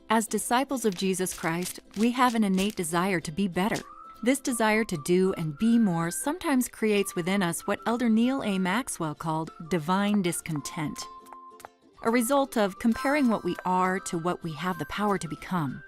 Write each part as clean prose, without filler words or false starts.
As disciples of Jesus Christ, we have an innate desire to be better. This desire to do and be more sometimes creates within us what Elder Neal A. Maxwell called divine discontent, a result of comparing what we are to what we have the power to become.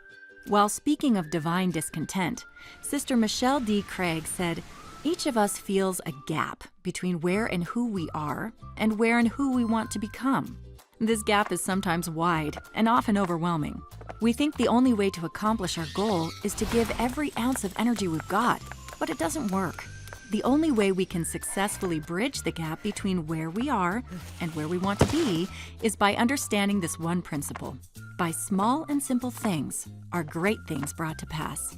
While speaking of divine discontent, Sister Michelle D. Craig said, "Each of us feels a gap between where and who we are and where and who we want to become. This gap is sometimes wide and often overwhelming. We think the only way to accomplish our goal is to give every ounce of energy we've got, but it doesn't work. The only way we can successfully bridge the gap between where we are and where we want to be is by understanding this one principle. By small and simple things are great things brought to pass."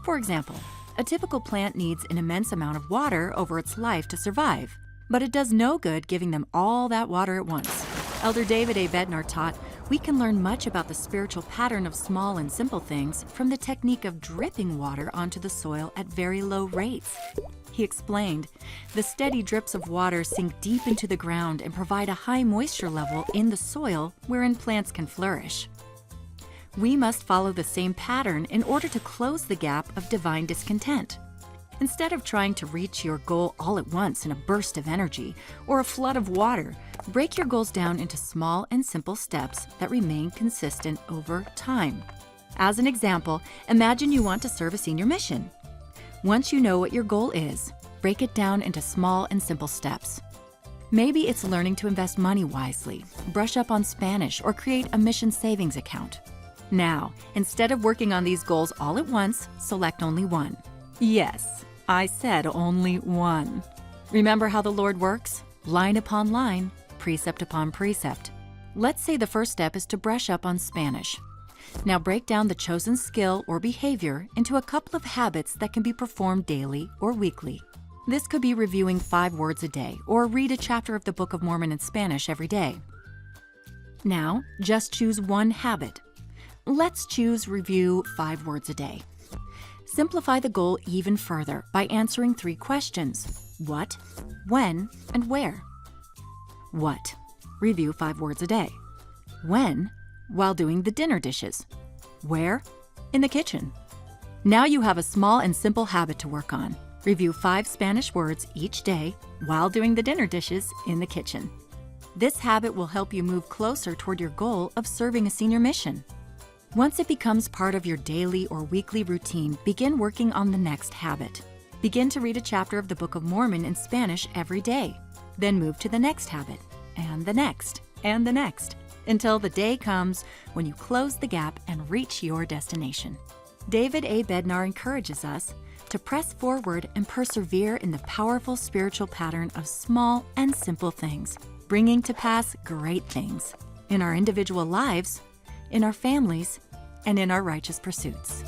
For example, a typical plant needs an immense amount of water over its life to survive, but it does no good giving them all that water at once. Elder David A. Bednar taught, we can learn much about the spiritual pattern of small and simple things from the technique of dripping water onto the soil at very low rates. He explained, the steady drips of water sink deep into the ground and provide a high moisture level in the soil wherein plants can flourish. We must follow the same pattern in order to close the gap of divine discontent. Instead of trying to reach your goal all at once in a burst of energy or a flood of water, break your goals down into small and simple steps that remain consistent over time. As an example, imagine you want to serve a senior mission. Once you know what your goal is, break it down into small and simple steps. Maybe it's learning to invest money wisely, brush up on Spanish, or create a mission savings account. Now, instead of working on these goals all at once, select only one. Yes, I said only one. Remember how the Lord works? Line upon line, precept upon precept. Let's say the first step is to brush up on Spanish. Now break down the chosen skill or behavior into a couple of habits that can be performed daily or weekly. This could be reviewing 5 words a day or read a chapter of the Book of Mormon in Spanish every day. Now, just choose one habit. Let's choose review 5 words a day. Simplify the goal even further by answering 3 questions: what, when, and where. What? Review 5 words a day. When? While doing the dinner dishes. Where? In the kitchen. Now you have a small and simple habit to work on. Review 5 Spanish words each day while doing the dinner dishes in the kitchen. This habit will help you move closer toward your goal of serving a senior mission. Once it becomes part of your daily or weekly routine, begin working on the next habit. Begin to read a chapter of the Book of Mormon in Spanish every day. Then move to the next habit, and the next, and the next, until the day comes when you close the gap and reach your destination. David A. Bednar encourages us to press forward and persevere in the powerful spiritual pattern of small and simple things, bringing to pass great things in our individual lives, in our families, and in our righteous pursuits.